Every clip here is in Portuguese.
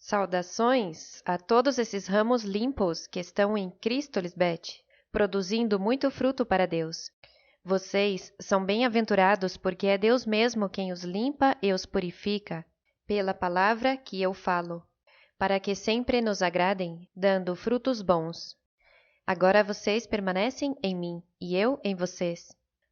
Saudações a todos esses ramos limpos que estão em Cristo, Lisbeth, produzindo muito fruto para Deus. Vocês são bem-aventurados porque é Deus mesmo quem os limpa e os purifica, pela palavra que eu falo, para que sempre nos agradem, dando frutos bons. Agora vocês permanecem em mim e eu em vocês,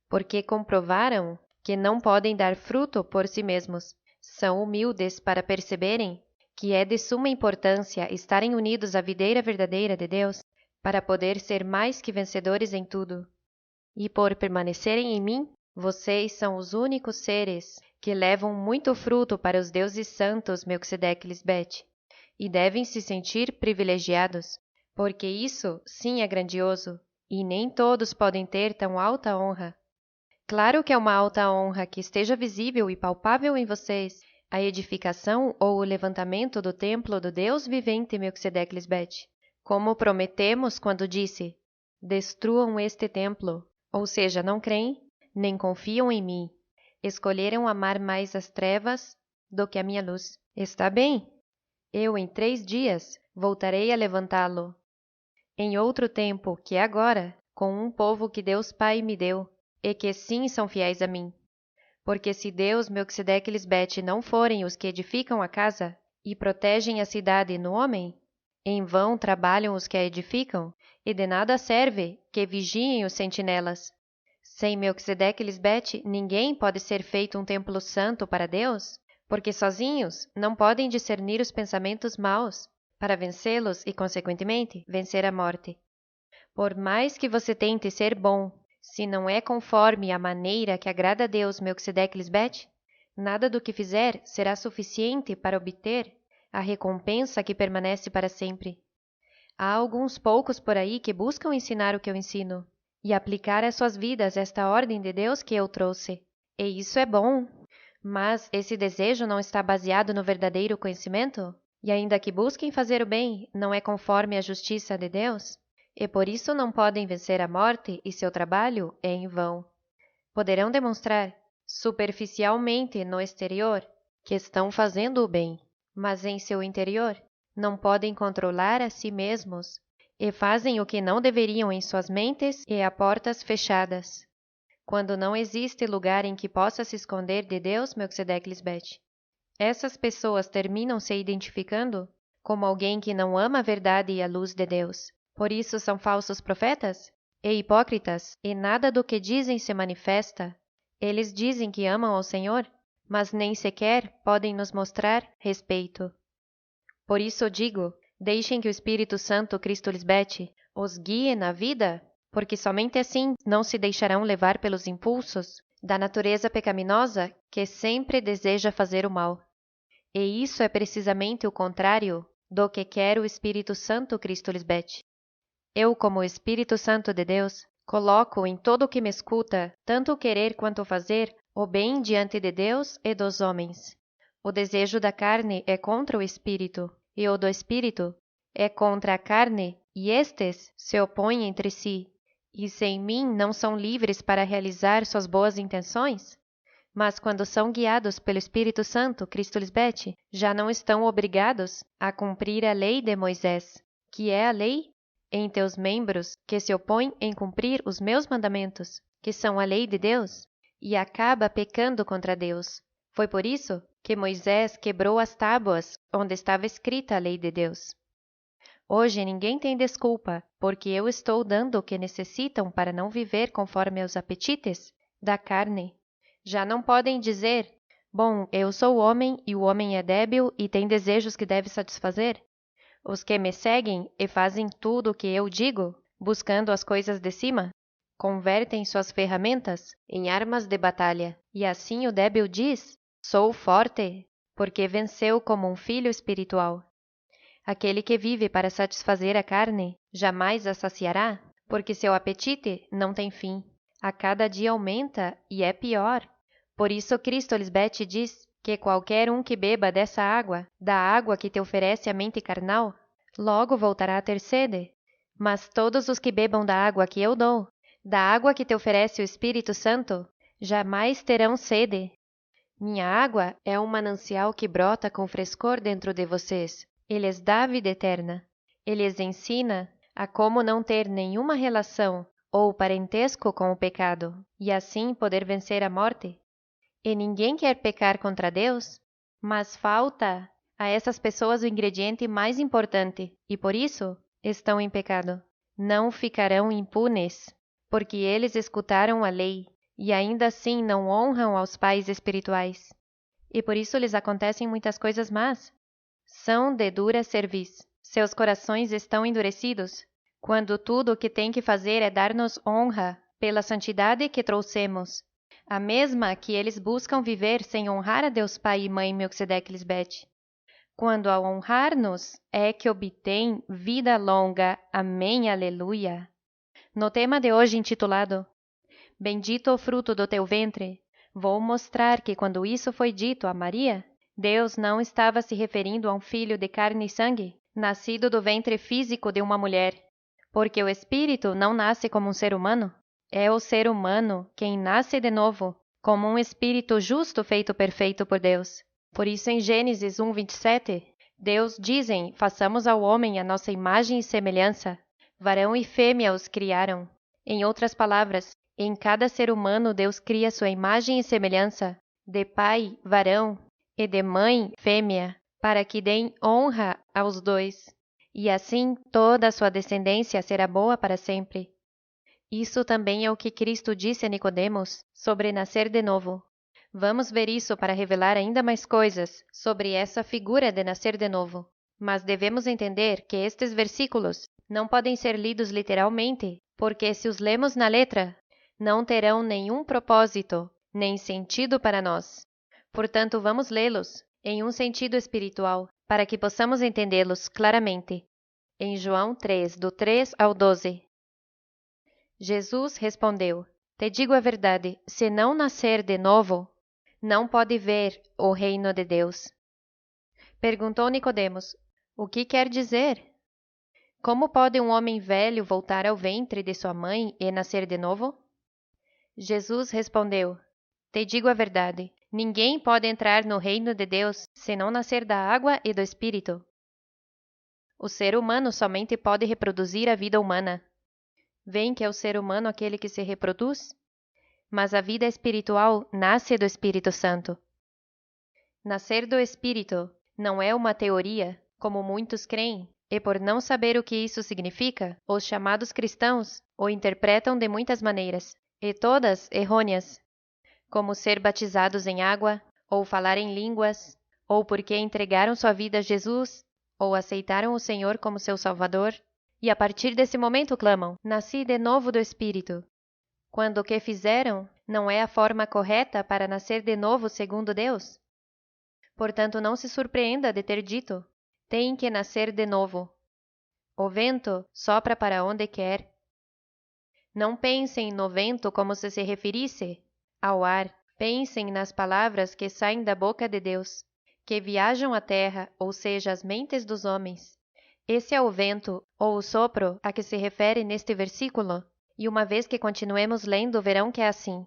porque comprovaram que não podem dar fruto por si mesmos. São humildes para perceberem que é de suma importância estarem unidos à videira verdadeira de Deus, para poder ser mais que vencedores em tudo. E por permanecerem em mim, vocês são os únicos seres que levam muito fruto para os deuses santos Melquisedeque e Lisbeth, e devem se sentir privilegiados, porque isso sim é grandioso, e nem todos podem ter tão alta honra. Claro que é uma alta honra que esteja visível e palpável em vocês, a edificação ou o levantamento do templo do Deus vivente Melquisedeque e Lisbeth, como prometemos quando disse: destruam este templo, ou seja, não creem, nem confiam em mim. Escolheram amar mais as trevas do que a minha luz. Está bem, eu em 3 dias voltarei a levantá-lo. Em outro tempo, que é agora, com um povo que Deus Pai me deu, e que sim são fiéis a mim. Porque se Deus, Melquisedeque e Lisbeth não forem os que edificam a casa e protegem a cidade no homem, em vão trabalham os que a edificam, e de nada serve que vigiem os sentinelas. Sem Melquisedeque e Lisbeth, ninguém pode ser feito um templo santo para Deus, porque sozinhos não podem discernir os pensamentos maus, para vencê-los e, consequentemente, vencer a morte. Por mais que você tente ser bom, se não é conforme a maneira que agrada a Deus, Melquisedeque e Lisbeth, nada do que fizer será suficiente para obter a recompensa que permanece para sempre. Há alguns poucos por aí que buscam ensinar o que eu ensino e aplicar às suas vidas esta ordem de Deus que eu trouxe. E isso é bom, mas esse desejo não está baseado no verdadeiro conhecimento? E ainda que busquem fazer o bem, não é conforme a justiça de Deus? E por isso não podem vencer a morte e seu trabalho é em vão. Poderão demonstrar, superficialmente no exterior, que estão fazendo o bem, mas em seu interior não podem controlar a si mesmos e fazem o que não deveriam em suas mentes e a portas fechadas, quando não existe lugar em que possa se esconder de Deus, Melquisedeque e Lisbeth. Essas pessoas terminam se identificando como alguém que não ama a verdade e a luz de Deus. Por isso são falsos profetas e hipócritas, e nada do que dizem se manifesta. Eles dizem que amam ao Senhor, mas nem sequer podem nos mostrar respeito. Por isso digo, deixem que o Espírito Santo, Cristo Lisbeth, os guie na vida, porque somente assim não se deixarão levar pelos impulsos da natureza pecaminosa que sempre deseja fazer o mal. E isso é precisamente o contrário do que quer o Espírito Santo, Cristo Lisbeth. Eu, como o Espírito Santo de Deus, coloco em todo o que me escuta, tanto o querer quanto o fazer, o bem diante de Deus e dos homens. O desejo da carne é contra o Espírito, e o do Espírito é contra a carne, e estes se opõem entre si. E sem mim não são livres para realizar suas boas intenções? Mas quando são guiados pelo Espírito Santo, Cristo Lisbeth, já não estão obrigados a cumprir a lei de Moisés, que é a lei em teus membros que se opõem em cumprir os meus mandamentos, que são a lei de Deus, e acaba pecando contra Deus. Foi por isso que Moisés quebrou as tábuas onde estava escrita a lei de Deus. Hoje ninguém tem desculpa, porque eu estou dando o que necessitam para não viver conforme aos apetites da carne. Já não podem dizer, bom, eu sou homem e o homem é débil e tem desejos que deve satisfazer. Os que me seguem e fazem tudo o que eu digo, buscando as coisas de cima, convertem suas ferramentas em armas de batalha. E assim o débil diz, sou forte, porque venceu como um filho espiritual. Aquele que vive para satisfazer a carne, jamais a saciará, porque seu apetite não tem fim. A cada dia aumenta e é pior. Por isso Cristo Lisbeth diz que qualquer um que beba dessa água, da água que te oferece a mente carnal, logo voltará a ter sede. Mas todos os que bebam da água que eu dou, da água que te oferece o Espírito Santo, jamais terão sede. Minha água é um manancial que brota com frescor dentro de vocês, Ele lhes dá a vida eterna. Ele lhes ensina a como não ter nenhuma relação ou parentesco com o pecado, e assim poder vencer a morte. E ninguém quer pecar contra Deus, mas falta a essas pessoas o ingrediente mais importante, e por isso estão em pecado. Não ficarão impunes, porque eles escutaram a lei, e ainda assim não honram aos pais espirituais. E por isso lhes acontecem muitas coisas más. São de dura cerviz. Seus corações estão endurecidos, quando tudo o que tem que fazer é dar-nos honra pela santidade que trouxemos, a mesma que eles buscam viver sem honrar a Deus Pai e Mãe Melquisedeque Lisbete. Quando ao honrar-nos é que obtém vida longa. Amém, aleluia. No tema de hoje intitulado Bendito o fruto do teu ventre, vou mostrar que quando isso foi dito a Maria, Deus não estava se referindo a um filho de carne e sangue, nascido do ventre físico de uma mulher, porque o Espírito não nasce como um ser humano. É o ser humano quem nasce de novo, como um Espírito justo feito perfeito por Deus. Por isso, em Gênesis 1:27, Deus dizem: façamos ao homem a nossa imagem e semelhança. Varão e fêmea os criaram. Em outras palavras, em cada ser humano Deus cria sua imagem e semelhança, de pai, varão, e de mãe, fêmea, para que deem honra aos dois, e assim toda a sua descendência será boa para sempre. Isso também é o que Cristo disse a Nicodemos sobre nascer de novo. Vamos ver isso para revelar ainda mais coisas sobre essa figura de nascer de novo. Mas devemos entender que estes versículos não podem ser lidos literalmente, porque se os lemos na letra, não terão nenhum propósito, nem sentido para nós. Portanto, vamos lê-los em um sentido espiritual, para que possamos entendê-los claramente. Em João 3, do 3 ao 12. Jesus respondeu: Te digo a verdade, se não nascer de novo, não pode ver o reino de Deus. Perguntou Nicodemos: O que quer dizer? Como pode um homem velho voltar ao ventre de sua mãe e nascer de novo? Jesus respondeu: Te digo a verdade, ninguém pode entrar no reino de Deus se não nascer da água e do Espírito. O ser humano somente pode reproduzir a vida humana. Veem que é o ser humano aquele que se reproduz? Mas a vida espiritual nasce do Espírito Santo. Nascer do Espírito não é uma teoria, como muitos creem, e por não saber o que isso significa, os chamados cristãos o interpretam de muitas maneiras, e todas errôneas, como ser batizados em água, ou falar em línguas, ou porque entregaram sua vida a Jesus, ou aceitaram o Senhor como seu Salvador, e a partir desse momento clamam: Nasci de novo do Espírito. Quando o que fizeram não é a forma correta para nascer de novo segundo Deus. Portanto, não se surpreenda de ter dito: tem que nascer de novo. O vento sopra para onde quer. Não pensem no vento como se referisse ao ar. Pensem nas palavras que saem da boca de Deus, que viajam à terra, ou seja, às mentes dos homens. Esse é o vento, ou o sopro, a que se refere neste versículo, e uma vez que continuemos lendo, verão que é assim.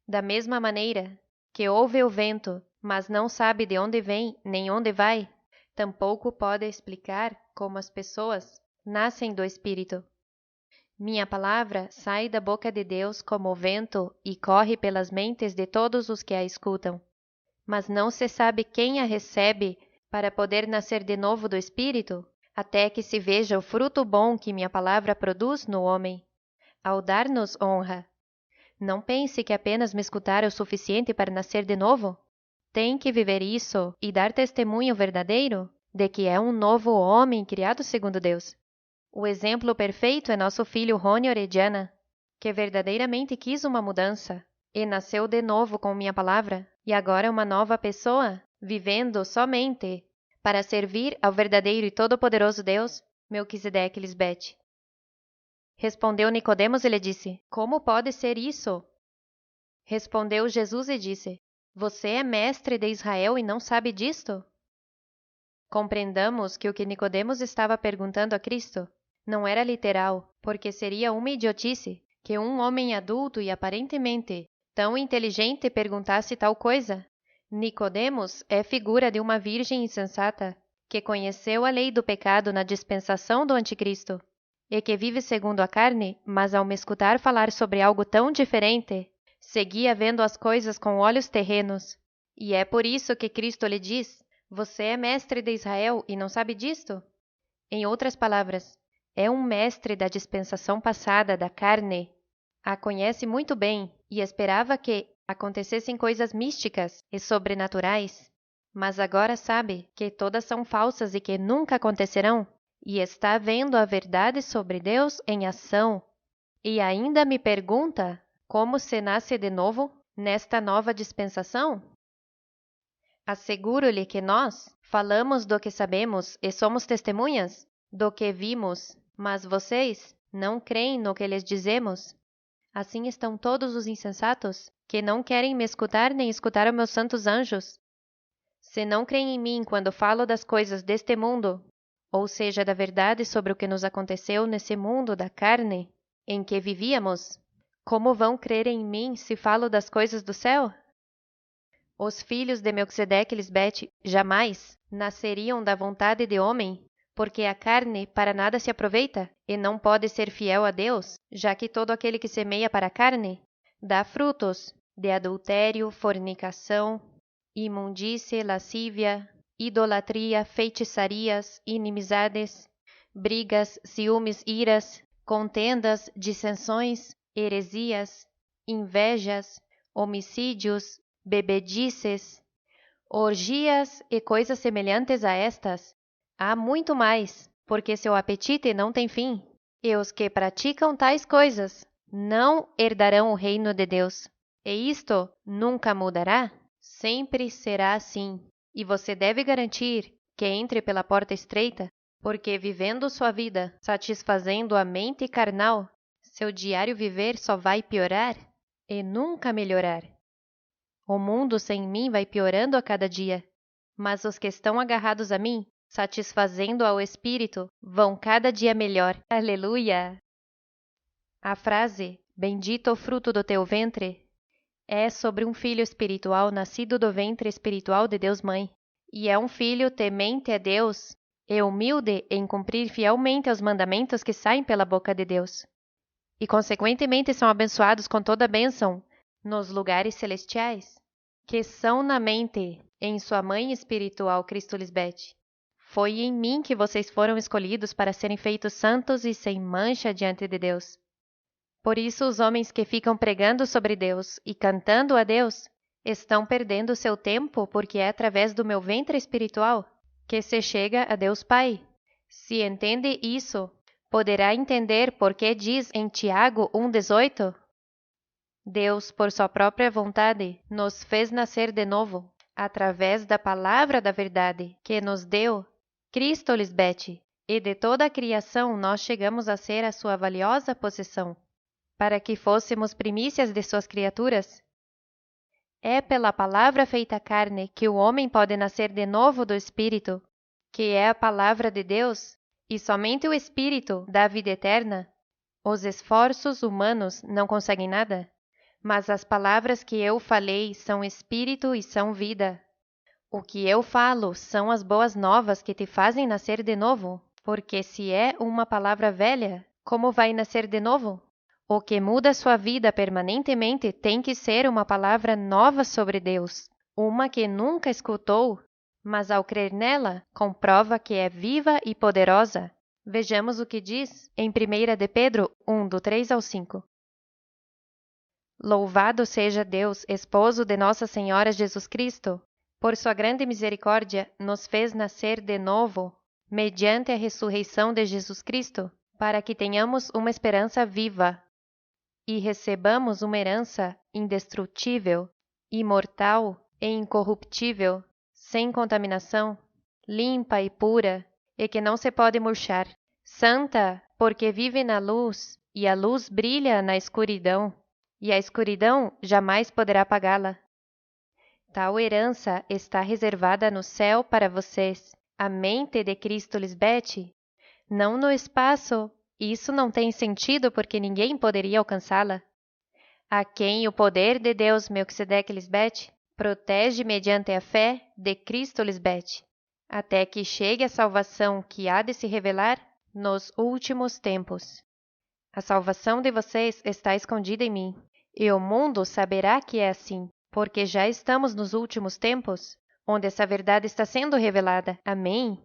Da mesma maneira que ouve o vento, mas não sabe de onde vem nem onde vai, tampouco pode explicar como as pessoas nascem do Espírito. Minha palavra sai da boca de Deus como o vento e corre pelas mentes de todos os que a escutam. Mas não se sabe quem a recebe para poder nascer de novo do Espírito, até que se veja o fruto bom que minha palavra produz no homem, ao dar-nos honra. Não pense que apenas me escutar é o suficiente para nascer de novo. Tem que viver isso e dar testemunho verdadeiro de que é um novo homem criado segundo Deus. O exemplo perfeito é nosso filho Rony Orediana, que verdadeiramente quis uma mudança e nasceu de novo com minha palavra, e agora é uma nova pessoa, vivendo somente para servir ao verdadeiro e todo-poderoso Deus, Melquisedeque Lisbete. Respondeu Nicodemos e lhe disse: Como pode ser isso? Respondeu Jesus e disse: Você é mestre de Israel e não sabe disto? Compreendamos que o que Nicodemos estava perguntando a Cristo não era literal, porque seria uma idiotice que um homem adulto e aparentemente tão inteligente perguntasse tal coisa. Nicodemos é figura de uma virgem insensata que conheceu a lei do pecado na dispensação do anticristo, e que vive segundo a carne, mas ao me escutar falar sobre algo tão diferente, seguia vendo as coisas com olhos terrenos. E é por isso que Cristo lhe diz: você é mestre de Israel e não sabe disto? Em outras palavras, é um mestre da dispensação passada da carne. A conhece muito bem e esperava que acontecessem coisas místicas e sobrenaturais, mas agora sabe que todas são falsas e que nunca acontecerão, e está vendo a verdade sobre Deus em ação. E ainda me pergunta como se nasce de novo nesta nova dispensação? Asseguro-lhe que nós falamos do que sabemos e somos testemunhas do que vimos, mas vocês não creem no que lhes dizemos. Assim estão todos os insensatos, que não querem me escutar nem escutar os meus santos anjos. Se não creem em mim quando falo das coisas deste mundo, ou seja, da verdade sobre o que nos aconteceu nesse mundo da carne em que vivíamos, como vão crer em mim se falo das coisas do céu? Os filhos de Melquisedeque e Lisbete jamais nasceriam da vontade de homem, porque a carne para nada se aproveita e não pode ser fiel a Deus, já que todo aquele que semeia para a carne dá frutos de adultério, fornicação, imundície, lascívia, idolatria, feitiçarias, inimizades, brigas, ciúmes, iras, contendas, dissensões, heresias, invejas, homicídios, bebedices, orgias e coisas semelhantes a estas. Há muito mais, porque seu apetite não tem fim. E os que praticam tais coisas não herdarão o reino de Deus. E isto nunca mudará? Sempre será assim. E você deve garantir que entre pela porta estreita, porque vivendo sua vida, satisfazendo a mente carnal, seu diário viver só vai piorar e nunca melhorar. O mundo sem mim vai piorando a cada dia, mas os que estão agarrados a mim, satisfazendo ao Espírito, vão cada dia melhor. Aleluia! A frase, bendito o fruto do teu ventre, é sobre um filho espiritual nascido do ventre espiritual de Deus Mãe, e é um filho temente a Deus e humilde em cumprir fielmente os mandamentos que saem pela boca de Deus, e consequentemente são abençoados com toda a bênção nos lugares celestiais, que são na mente, em sua mãe espiritual, Cristo Lisbete. Foi em mim que vocês foram escolhidos para serem feitos santos e sem mancha diante de Deus. Por isso, os homens que ficam pregando sobre Deus e cantando a Deus estão perdendo seu tempo, porque é através do meu ventre espiritual que se chega a Deus Pai. Se entende isso, poderá entender por que diz em Tiago 1,18: Deus, por sua própria vontade, nos fez nascer de novo, através da palavra da verdade que nos deu Cristo Lisbete, e de toda a criação nós chegamos a ser a sua valiosa possessão, para que fôssemos primícias de suas criaturas. É pela palavra feita carne que o homem pode nascer de novo do Espírito, que é a palavra de Deus, e somente o Espírito dá vida eterna. Os esforços humanos não conseguem nada, mas as palavras que eu falei são Espírito e são vida. O que eu falo são as boas novas que te fazem nascer de novo, porque se é uma palavra velha, como vai nascer de novo? O que muda sua vida permanentemente tem que ser uma palavra nova sobre Deus, uma que nunca escutou, mas ao crer nela, comprova que é viva e poderosa. Vejamos o que diz em 1 de Pedro 1, do 3 ao 5. Louvado seja Deus, esposo de Nossa Senhora Jesus Cristo, por sua grande misericórdia, nos fez nascer de novo, mediante a ressurreição de Jesus Cristo, para que tenhamos uma esperança viva e recebamos uma herança indestrutível, imortal e incorruptível, sem contaminação, limpa e pura, e que não se pode murchar, santa, porque vive na luz, e a luz brilha na escuridão, e a escuridão jamais poderá apagá-la. Tal herança está reservada no céu para vocês, a mente de Cristo Lisbete, não no espaço. Isso não tem sentido porque ninguém poderia alcançá-la. A quem o poder de Deus Melquisedeque Lisbete protege mediante a fé de Cristo Lisbete, até que chegue a salvação que há de se revelar nos últimos tempos. A salvação de vocês está escondida em mim, e o mundo saberá que é assim, porque já estamos nos últimos tempos, onde essa verdade está sendo revelada. Amém?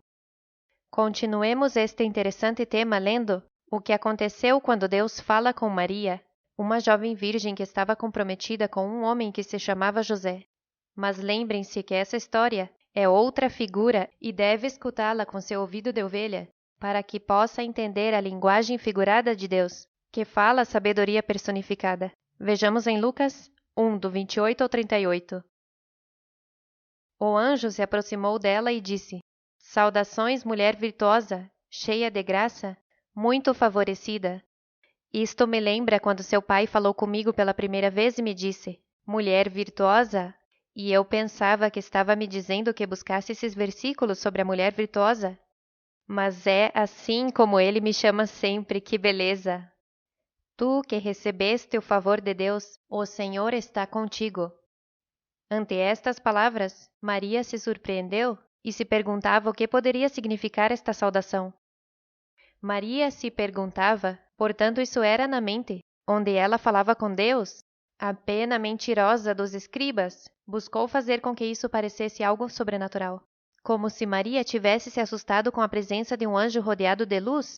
Continuemos este interessante tema lendo o que aconteceu quando Deus fala com Maria, uma jovem virgem que estava comprometida com um homem que se chamava José. Mas lembrem-se que essa história é outra figura e deve escutá-la com seu ouvido de ovelha, para que possa entender a linguagem figurada de Deus, que fala a sabedoria personificada. Vejamos em Lucas 1, do 28 ao 38. O anjo se aproximou dela e disse: Saudações, mulher virtuosa, cheia de graça, muito favorecida. Isto me lembra quando seu pai falou comigo pela primeira vez e me disse: Mulher virtuosa? E eu pensava que estava me dizendo que buscasse esses versículos sobre a mulher virtuosa. Mas é assim como ele me chama sempre, que beleza! Tu que recebeste o favor de Deus, o Senhor está contigo. Ante estas palavras, Maria se surpreendeu e se perguntava o que poderia significar esta saudação. Maria se perguntava, portanto isso era na mente, onde ela falava com Deus. A pena mentirosa dos escribas buscou fazer com que isso parecesse algo sobrenatural, como se Maria tivesse se assustado com a presença de um anjo rodeado de luz.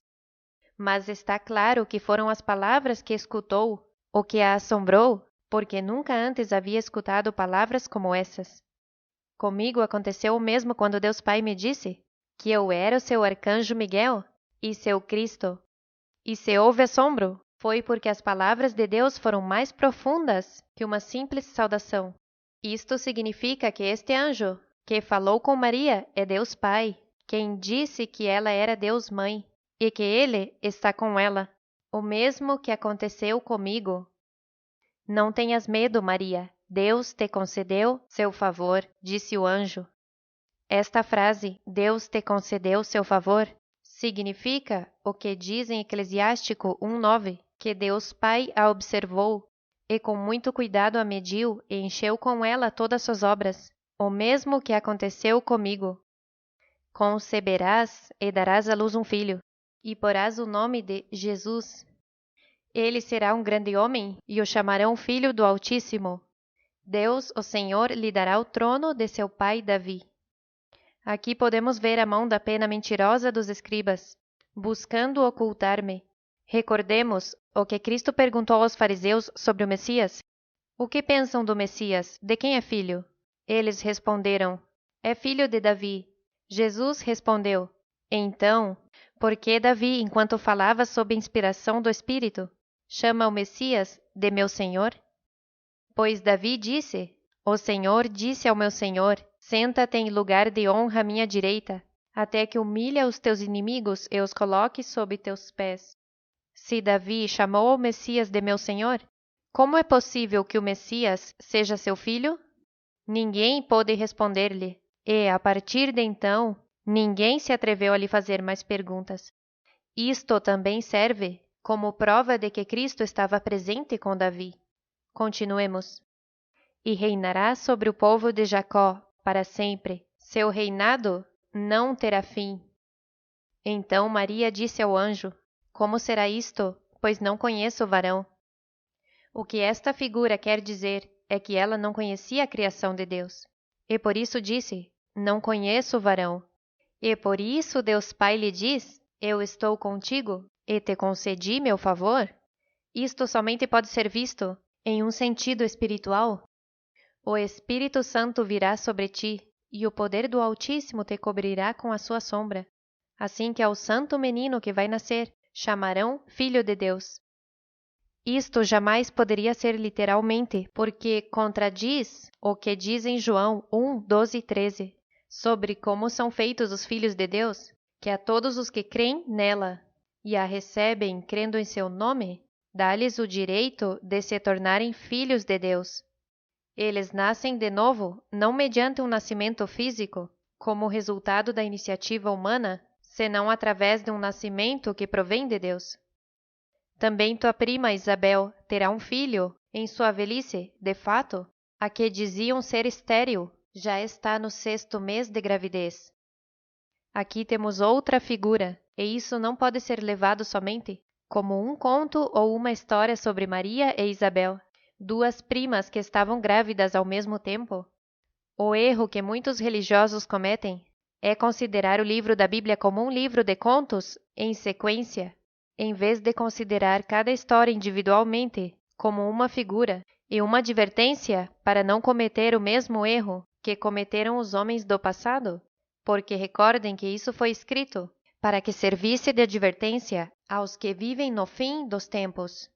Mas está claro que foram as palavras que escutou o que a assombrou, porque nunca antes havia escutado palavras como essas. Comigo aconteceu o mesmo quando Deus Pai me disse que eu era o seu arcanjo Miguel e seu Cristo. E se houve assombro, foi porque as palavras de Deus foram mais profundas que uma simples saudação. Isto significa que este anjo, que falou com Maria, é Deus Pai, quem disse que ela era Deus Mãe, e que Ele está com ela, o mesmo que aconteceu comigo. Não tenhas medo, Maria, Deus te concedeu seu favor, disse o anjo. Esta frase, Deus te concedeu seu favor, significa o que diz em Eclesiástico 1:9, que Deus Pai a observou e com muito cuidado a mediu e encheu com ela todas suas obras, o mesmo que aconteceu comigo. Conceberás e darás à luz um filho, e porás o nome de Jesus. Ele será um grande homem e o chamarão Filho do Altíssimo. Deus, o Senhor, lhe dará o trono de seu pai Davi. Aqui podemos ver a mão da pena mentirosa dos escribas, buscando ocultar-me. Recordemos o que Cristo perguntou aos fariseus sobre o Messias. O que pensam do Messias? De quem é filho? Eles responderam: É filho de Davi. Jesus respondeu: Então, por que Davi, enquanto falava sob inspiração do Espírito, chama o Messias de meu Senhor? Pois Davi disse: O Senhor disse ao meu Senhor: Senta-te em lugar de honra à minha direita, até que humilhe os teus inimigos e os coloque sob teus pés. Se Davi chamou o Messias de meu Senhor, como é possível que o Messias seja seu filho? Ninguém pôde responder-lhe, e, a partir de então, ninguém se atreveu a lhe fazer mais perguntas. Isto também serve como prova de que Cristo estava presente com Davi. Continuemos. E reinará sobre o povo de Jacó para sempre. Seu reinado não terá fim. Então Maria disse ao anjo: Como será isto, pois não conheço o varão? O que esta figura quer dizer é que ela não conhecia a criação de Deus. E por isso disse: Não conheço o varão. E por isso Deus Pai lhe diz: Eu estou contigo e te concedi meu favor? Isto somente pode ser visto em um sentido espiritual. O Espírito Santo virá sobre ti, e o poder do Altíssimo te cobrirá com a sua sombra. Assim que ao santo menino que vai nascer, chamarão Filho de Deus. Isto jamais poderia ser literalmente, porque contradiz o que diz em João 1:12 e 13, sobre como são feitos os filhos de Deus, que a todos os que creem nela e a recebem crendo em seu nome, dá-lhes o direito de se tornarem filhos de Deus. Eles nascem de novo, não mediante um nascimento físico, como resultado da iniciativa humana, senão através de um nascimento que provém de Deus. Também tua prima Isabel terá um filho, em sua velhice, de fato, a que diziam ser estéril, já está no 6º mês de gravidez. Aqui temos outra figura, e isso não pode ser levado somente como um conto ou uma história sobre Maria e Isabel, duas primas que estavam grávidas ao mesmo tempo. O erro que muitos religiosos cometem é considerar o livro da Bíblia como um livro de contos em sequência, em vez de considerar cada história individualmente como uma figura e uma advertência para não cometer o mesmo erro que cometeram os homens do passado, porque recordem que isso foi escrito para que servisse de advertência aos que vivem no fim dos tempos.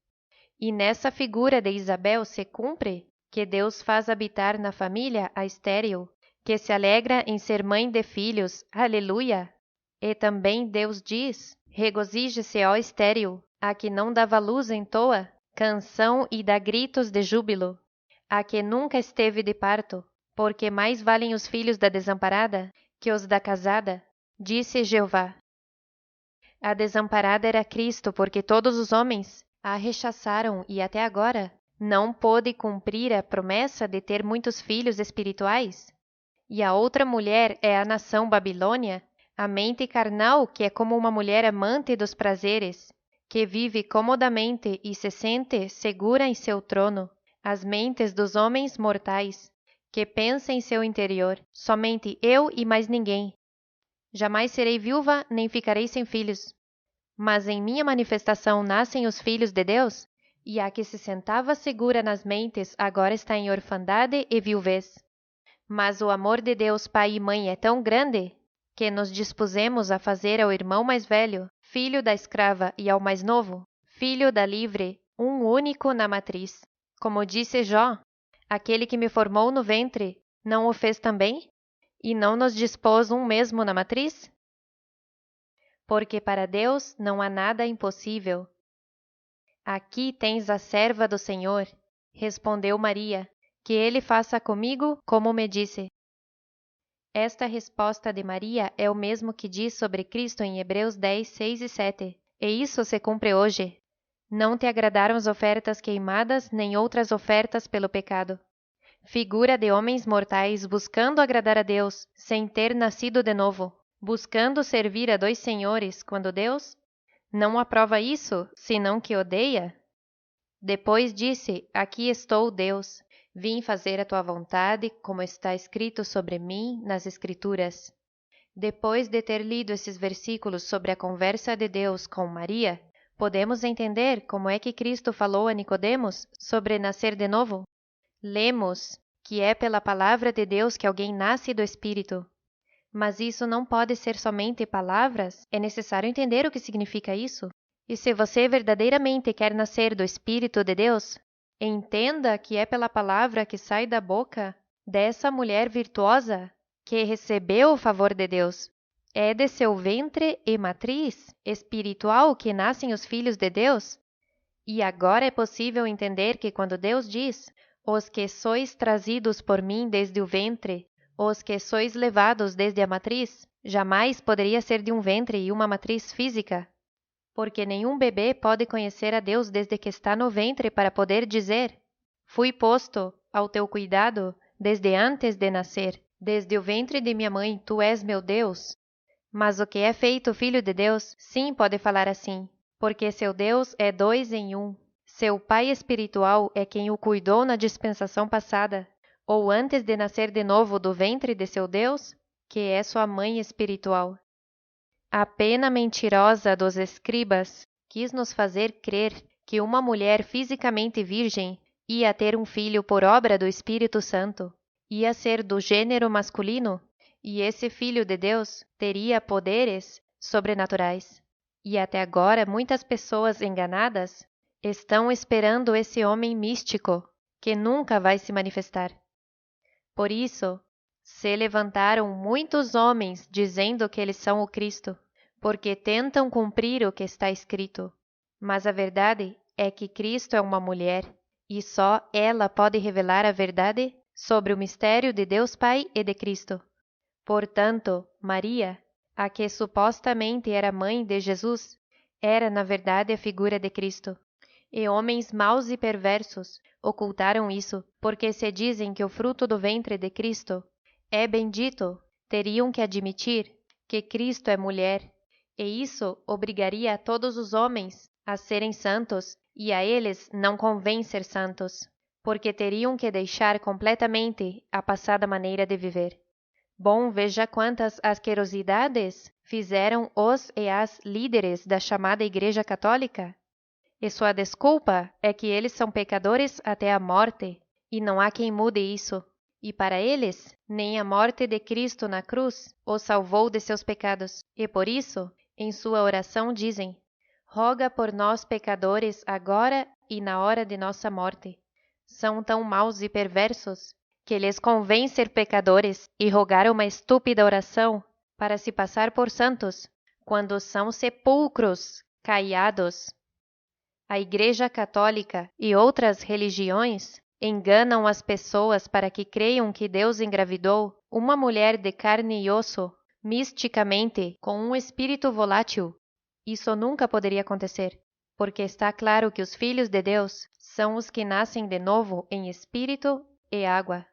E nessa figura de Isabel se cumpre que Deus faz habitar na família a estéril, que se alegra em ser mãe de filhos. Aleluia! E também Deus diz: regozije-se, ó estéril, a que não dava luz entoa canção e dá gritos de júbilo, a que nunca esteve de parto, porque mais valem os filhos da desamparada que os da casada, disse Jeová. A desamparada era Cristo, porque todos os homens a rechaçaram e até agora não pôde cumprir a promessa de ter muitos filhos espirituais. E a outra mulher é a nação Babilônia, a mente carnal que é como uma mulher amante dos prazeres, que vive comodamente e se sente segura em seu trono, as mentes dos homens mortais, que pensa em seu interior, somente eu e mais ninguém. Jamais serei viúva, nem ficarei sem filhos. Mas em minha manifestação nascem os filhos de Deus, e a que se sentava segura nas mentes agora está em orfandade e viuvez. Mas o amor de Deus Pai e Mãe é tão grande que nos dispusemos a fazer ao irmão mais velho, filho da escrava, e ao mais novo, filho da livre, um único na matriz. Como disse Jó, aquele que me formou no ventre, não o fez também? E não nos dispôs um mesmo na matriz? Porque para Deus não há nada impossível. Aqui tens a serva do Senhor, respondeu Maria, que ele faça comigo como me disse. Esta resposta de Maria é o mesmo que diz sobre Cristo em Hebreus 10, 6 e 7. E isso se cumpre hoje. Não te agradaram as ofertas queimadas, nem outras ofertas pelo pecado. Figura de homens mortais buscando agradar a Deus, sem ter nascido de novo, buscando servir a dois senhores, quando Deus não aprova isso, senão que odeia. Depois disse: Aqui estou, Deus. Vim fazer a tua vontade, como está escrito sobre mim nas Escrituras. Depois de ter lido esses versículos sobre a conversa de Deus com Maria, podemos entender como é que Cristo falou a Nicodemos sobre nascer de novo? Lemos que é pela palavra de Deus que alguém nasce do Espírito. Mas isso não pode ser somente palavras, é necessário entender o que significa isso. E se você verdadeiramente quer nascer do Espírito de Deus, entenda que é pela palavra que sai da boca dessa mulher virtuosa que recebeu o favor de Deus. É de seu ventre e matriz espiritual que nascem os filhos de Deus. E agora é possível entender que quando Deus diz: os que sois trazidos por mim desde o ventre, os que sois levados desde a matriz, jamais poderia ser de um ventre e uma matriz física. Porque nenhum bebê pode conhecer a Deus desde que está no ventre para poder dizer: fui posto ao teu cuidado desde antes de nascer. Desde o ventre de minha mãe, tu és meu Deus. Mas o que é feito filho de Deus, sim pode falar assim, porque seu Deus é dois em um. Seu pai espiritual é quem o cuidou na dispensação passada, ou antes de nascer de novo do ventre de seu Deus, que é sua mãe espiritual. A pena mentirosa dos escribas quis nos fazer crer que uma mulher fisicamente virgem ia ter um filho por obra do Espírito Santo, ia ser do gênero masculino, e esse filho de Deus teria poderes sobrenaturais. E até agora muitas pessoas enganadas estão esperando esse homem místico que nunca vai se manifestar. Por isso, se levantaram muitos homens dizendo que eles são o Cristo, porque tentam cumprir o que está escrito. Mas a verdade é que Cristo é uma mulher, e só ela pode revelar a verdade sobre o mistério de Deus Pai e de Cristo. Portanto, Maria, a que supostamente era mãe de Jesus, era na verdade a figura de Cristo. E homens maus e perversos ocultaram isso, porque se dizem que o fruto do ventre de Cristo é bendito, teriam que admitir que Cristo é mulher, e isso obrigaria a todos os homens a serem santos, e a eles não convém ser santos, porque teriam que deixar completamente a passada maneira de viver. Bom, veja quantas asquerosidades fizeram os e as líderes da chamada Igreja Católica. E sua desculpa é que eles são pecadores até a morte, e não há quem mude isso. E para eles, nem a morte de Cristo na cruz os salvou de seus pecados. E por isso, em sua oração dizem: roga por nós pecadores agora e na hora de nossa morte. São tão maus e perversos que lhes convém ser pecadores e rogar uma estúpida oração para se passar por santos, quando são sepulcros caiados. A Igreja Católica e outras religiões enganam as pessoas para que creiam que Deus engravidou uma mulher de carne e osso, misticamente, com um espírito volátil. Isso nunca poderia acontecer, porque está claro que os filhos de Deus são os que nascem de novo em espírito e água,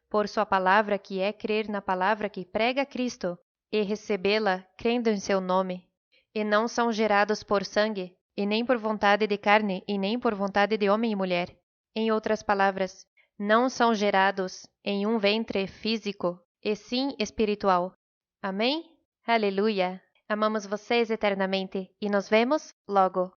por sua palavra, que é crer na palavra que prega Cristo e recebê-la crendo em seu nome, e não são gerados por sangue, e nem por vontade de carne, e nem por vontade de homem e mulher. Em outras palavras, não são gerados em um ventre físico, e sim espiritual. Amém? Aleluia! Amamos vocês eternamente e nos vemos logo.